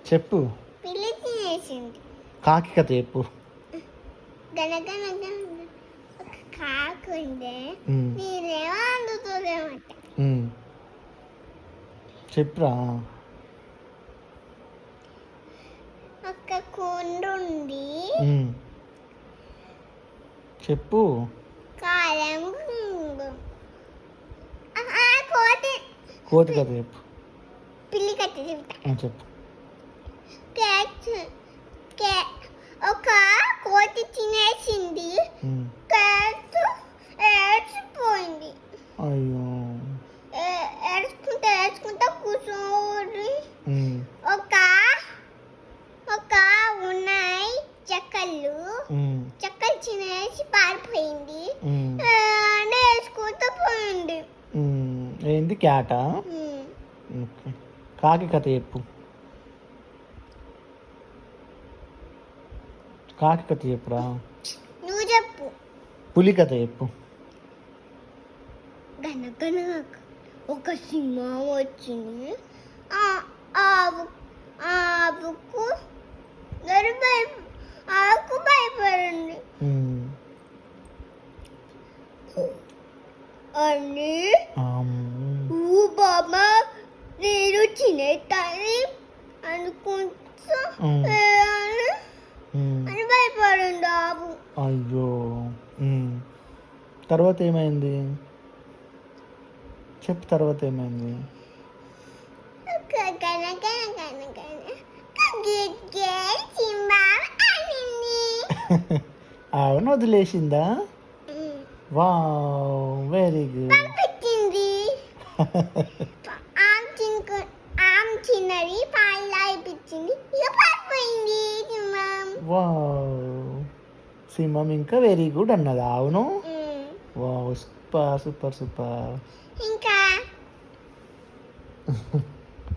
చెప్పు. పిల్లి తినేసింది. కాకి కథ చెప్పు. గనగనగ ఒక కాకి ఉండే, ఉమ్, నేనేమో అందుతుందేమంట. ఉమ్. చెప్పురా. ఒక కుండ ఉంది, ఉమ్. చెప్పు. కారం కోతి. కోతి కథ చెప్పు. పిల్లి కట్ట చెప్తా. చెప్పు. క్యాట్ ఒక కోతి తినేసింది, ఉమ్. క్యాట్ ఏడ్చిపోయింది. అయ్యో. ఏడ్చుకుంటా కూర్చోని ఉమ్, ఒక ఒక ఉన్నాయి చెక్కలు ఉమ్, తినేసి పారిపోయింది. ఉమ్, నేర్చుకుంటూ పోయింది. ఉమ్. ఏంది క్యాటా? ఓకే. కాకి కథ చెప్పు. కాకి కథ చెప్పురా. నువ్వు చెప్పు. పులి కథ చెప్పు. గనగనగ ఒక సింహం వచ్చింది. ఆవు ఆవుకు ఆవుకు భయపడింది. ఉమ్, అని ఆమ్. బాబా నేను తినేస్తాను అనుకుంటా ఉమ్, అని ఉమ్. భయపడింది ఆవు. అయ్యో. ఉమ్. తర్వాత ఏమైంది? చెప్పు, తర్వాత ఏమైంది? అవును, వదిలేసిందా? Wow, very good. పంపించింది. ఆమె చిన్నది పాలు అయిపించింది, ఇక పడిపోయింది సింహం. వావ్, సింహం ఇంకా వెరీ గుడ్ అన్నది. అవును. Wow, super super super. ఇంకా